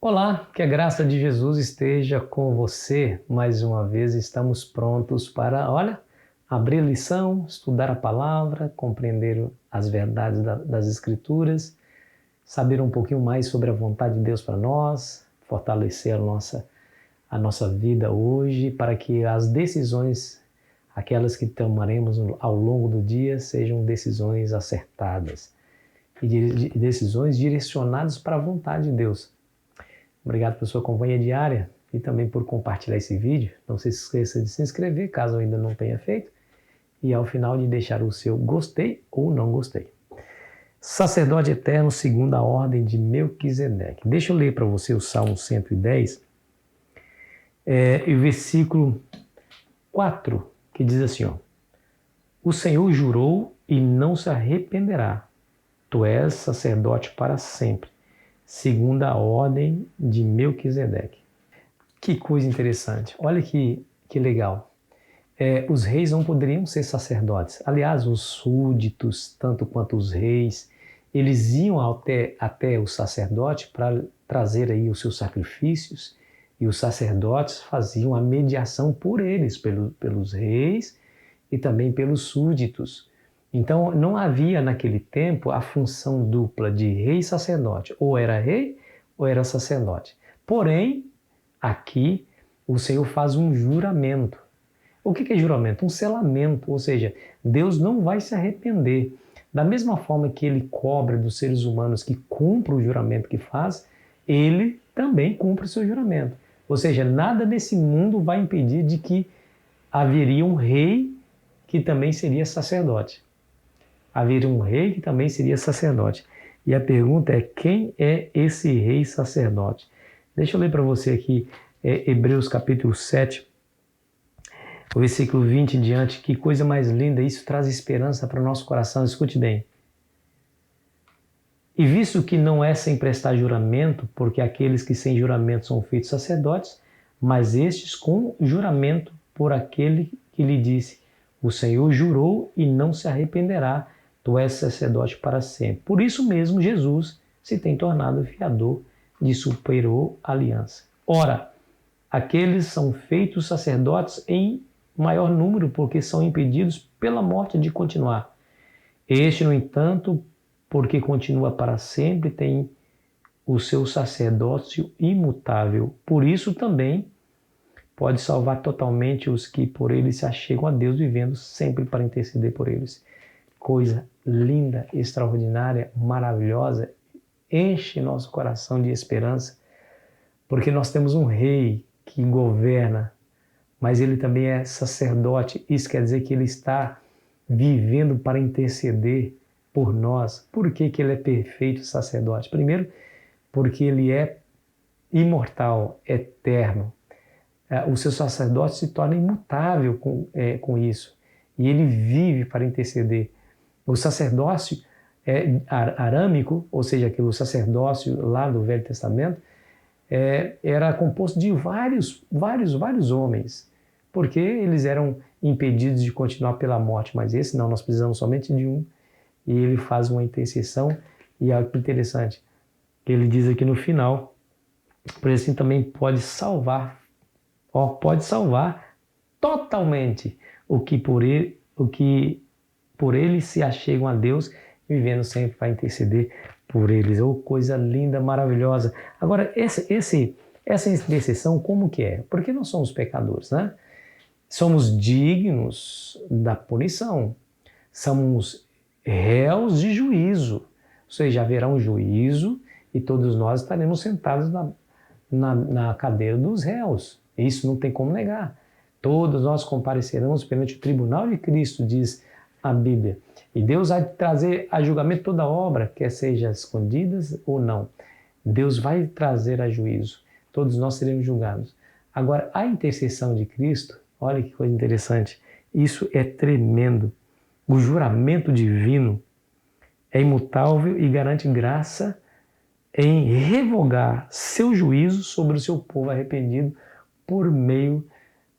Olá, que a graça de Jesus esteja com você. Mais uma vez estamos prontos para, abrir a lição, estudar a palavra, compreender as verdades das Escrituras, saber um pouquinho mais sobre a vontade de Deus para nós, fortalecer a nossa vida hoje, para que as decisões, aquelas que tomaremos ao longo do dia, sejam decisões acertadas e decisões direcionadas para a vontade de Deus. Obrigado pela sua companhia diária e também por compartilhar esse vídeo. Não se esqueça de se inscrever, caso ainda não tenha feito, e ao final de deixar o seu gostei ou não gostei. Sacerdote eterno segundo a ordem de Melquisedeque. Deixa eu ler para você o Salmo 110, e o versículo 4, que diz assim, O Senhor jurou e não se arrependerá. Tu és sacerdote para sempre, segundo a ordem de Melquisedeque. Que coisa interessante. Olha que legal. Os reis não poderiam ser sacerdotes. Aliás, os súditos, tanto quanto os reis, eles iam até o sacerdote para trazer aí os seus sacrifícios, e os sacerdotes faziam a mediação por eles, pelos reis e também pelos súditos. Então, não havia naquele tempo a função dupla de rei e sacerdote. Ou era rei ou era sacerdote. Porém, aqui o Senhor faz um juramento. O que é juramento? Um selamento, ou seja, Deus não vai se arrepender. Da mesma forma que Ele cobra dos seres humanos que cumprem o juramento que faz, Ele também cumpre o seu juramento. Ou seja, nada nesse mundo vai impedir de que haveria um rei que também seria sacerdote. Haveria um rei que também seria sacerdote. E a pergunta é, quem é esse rei sacerdote? Deixa eu ler para você aqui, Hebreus capítulo 7, o versículo 20 em diante. Que coisa mais linda, isso traz esperança para o nosso coração. Escute bem. E visto que não é sem prestar juramento, porque aqueles que sem juramento são feitos sacerdotes, mas estes com juramento por aquele que lhe disse, o Senhor jurou e não se arrependerá, tu és sacerdote para sempre. Por isso mesmo Jesus se tem tornado fiador de superior aliança. Ora, aqueles são feitos sacerdotes em maior número porque são impedidos pela morte de continuar. Este, no entanto, porque continua para sempre, tem o seu sacerdócio imutável. Por isso também pode salvar totalmente os que por ele se achegam a Deus, vivendo sempre para interceder por eles. Coisa linda, extraordinária, maravilhosa, enche nosso coração de esperança, porque nós temos um rei que governa, mas ele também é sacerdote. Isso quer dizer que ele está vivendo para interceder por nós. Por que ele é perfeito sacerdote? Primeiro, porque ele é imortal, eterno. O seu sacerdócio se torna imutável com isso. E ele vive para interceder. O sacerdócio arâmico, ou seja, aquele sacerdócio lá do Velho Testamento, era composto de vários homens, porque eles eram impedidos de continuar pela morte. Mas esse não, nós precisamos somente de um. E ele faz uma intercessão, e algo interessante, ele diz aqui no final, por assim também pode salvar totalmente o que por ele se achegam a Deus, vivendo sempre para interceder por eles. Coisa linda, maravilhosa. Agora, essa intercessão, como que é? Porque nós somos pecadores, né? Somos dignos da punição. Somos réus de juízo. Ou seja, haverá um juízo e todos nós estaremos sentados na cadeira dos réus. Isso não tem como negar. Todos nós compareceremos perante o tribunal de Cristo, diz a Bíblia. E Deus vai trazer a julgamento toda obra, quer seja escondidas ou não. Deus vai trazer a juízo. Todos nós seremos julgados. Agora, a intercessão de Cristo, olha que coisa interessante. Isso é tremendo. O juramento divino é imutável e garante graça em revogar seu juízo sobre o seu povo arrependido por meio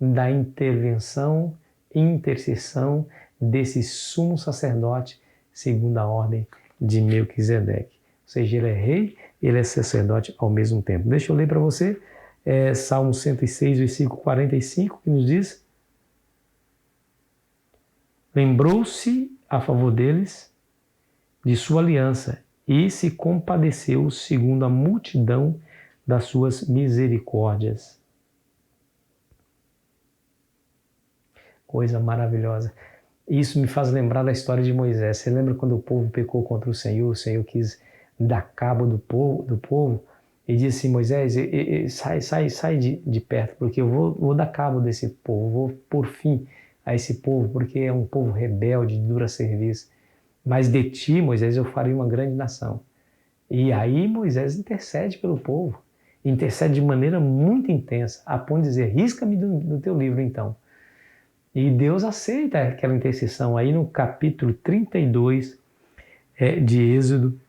da intervenção e intercessão desse sumo sacerdote segundo a ordem de Melquisedeque. Ou seja, ele é rei ele é sacerdote ao mesmo tempo. Deixa eu ler para você, Salmo 106, versículo 45, que nos diz: lembrou-se a favor deles de sua aliança e se compadeceu segundo a multidão das suas misericórdias. Coisa maravilhosa. Isso me faz lembrar da história de Moisés. Você lembra quando o povo pecou contra o Senhor quis dar cabo do povo e disse assim: Moisés, sai de perto, porque eu vou dar cabo desse povo, vou pôr fim a esse povo, porque é um povo rebelde, de dura serviço. Mas de ti, Moisés, eu farei uma grande nação. E aí Moisés intercede pelo povo, intercede de maneira muito intensa, a ponto de dizer: risca-me do teu livro então. E Deus aceita aquela intercessão. Aí no capítulo 32 de Êxodo,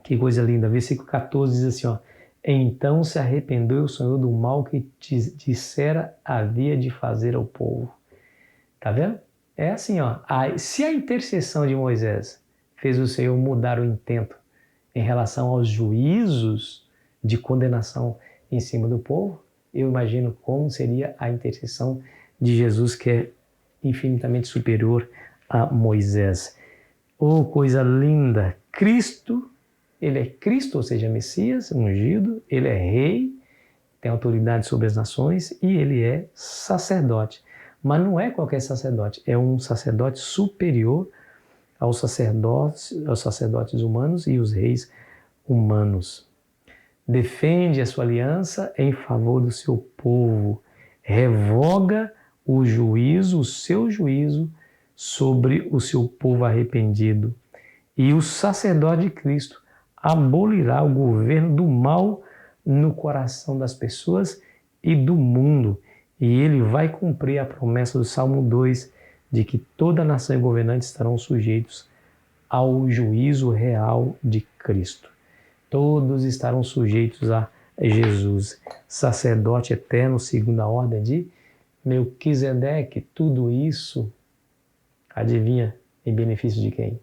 que coisa linda, versículo 14 diz assim, ó: então se arrependeu o Senhor do mal que dissera havia de fazer ao povo. Tá vendo? É assim, ó. Se a intercessão de Moisés fez o Senhor mudar o intento em relação aos juízos de condenação em cima do povo, eu imagino como seria a intercessão de Jesus, que é infinitamente superior a Moisés. Oh, coisa linda! Cristo, ele é Cristo, ou seja, Messias, ungido, ele é rei, tem autoridade sobre as nações e ele é sacerdote. Mas não é qualquer sacerdote, é um sacerdote superior aos sacerdotes humanos e os reis humanos. Defende a sua aliança em favor do seu povo, revoga o seu juízo sobre o seu povo arrependido. E o sacerdote de Cristo abolirá o governo do mal no coração das pessoas e do mundo. E ele vai cumprir a promessa do Salmo 2 de que toda nação e governante estarão sujeitos ao juízo real de Cristo. Todos estarão sujeitos a Jesus, sacerdote eterno, segundo a ordem de Melquisedeque. Tudo isso, adivinha, em benefício de quem?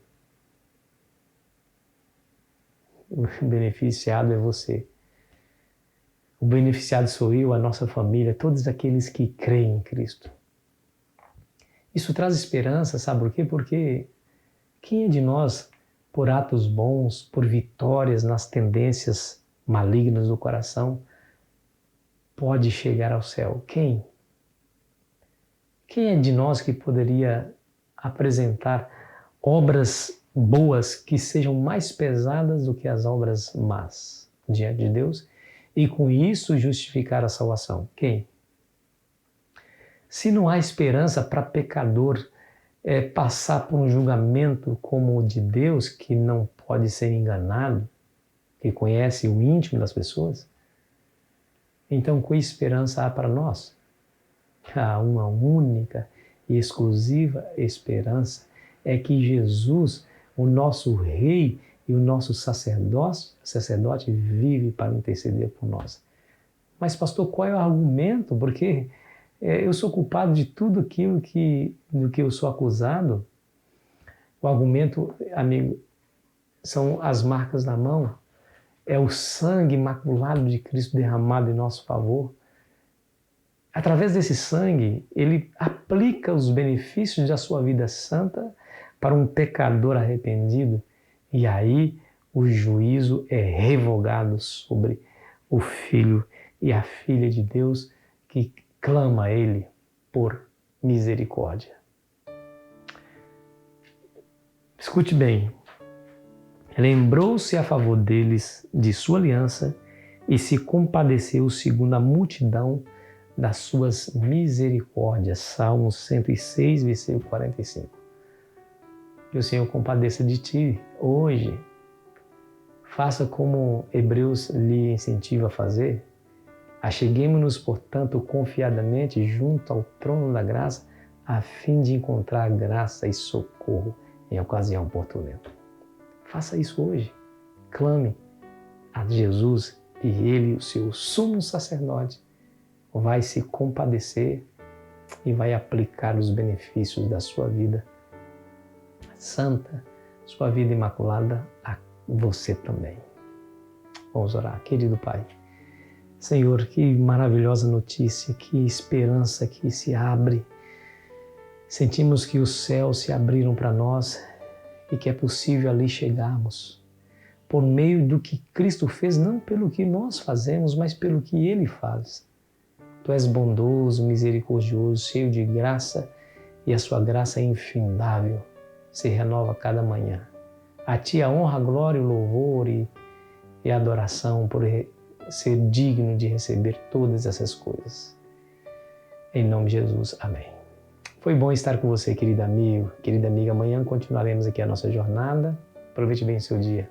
O beneficiado é você. O beneficiado sou eu, a nossa família, todos aqueles que creem em Cristo. Isso traz esperança, sabe por quê? Porque quem é de nós, por atos bons, por vitórias nas tendências malignas do coração, pode chegar ao céu? Quem? Quem é de nós que poderia apresentar obras boas que sejam mais pesadas do que as obras más diante de Deus e com isso justificar a salvação? Quem? Se não há esperança para pecador passar por um julgamento como o de Deus, que não pode ser enganado, que conhece o íntimo das pessoas, então que esperança há para nós? Há uma única e exclusiva esperança, é que Jesus, o nosso Rei e o nosso sacerdote vive para interceder por nós. Mas pastor, qual é o argumento? Porque eu sou culpado de tudo aquilo do que eu sou acusado. O argumento, amigo, são as marcas da mão, é o sangue imaculado de Cristo derramado em nosso favor. Através desse sangue, ele aplica os benefícios da sua vida santa para um pecador arrependido, e aí o juízo é revogado sobre o Filho e a Filha de Deus que clama a Ele por misericórdia. Escute bem. Lembrou-se a favor deles de sua aliança e se compadeceu segundo a multidão das suas misericórdias. Salmo 106, versículo 45. Que o Senhor compadeça de ti hoje. Faça como Hebreus lhe incentiva a fazer. Acheguemo-nos, portanto, confiadamente junto ao trono da graça, a fim de encontrar graça e socorro em ocasião oportuna. Faça isso hoje. Clame a Jesus e Ele, o seu sumo sacerdote, vai se compadecer e vai aplicar os benefícios da sua vida santa, sua vida imaculada a você também. Vamos orar. Querido Pai, Senhor, que maravilhosa notícia, que esperança que se abre. Sentimos que os céus se abriram para nós e que é possível ali chegarmos por meio do que Cristo fez, não pelo que nós fazemos, mas pelo que Ele faz. Tu és bondoso, misericordioso, cheio de graça e a sua graça é infindável, se renova a cada manhã. A Ti a honra, a glória, o louvor e a adoração por ser digno de receber todas essas coisas. Em nome de Jesus, amém. Foi bom estar com você, querido amigo, querida amiga. Amanhã continuaremos aqui a nossa jornada. Aproveite bem o seu dia.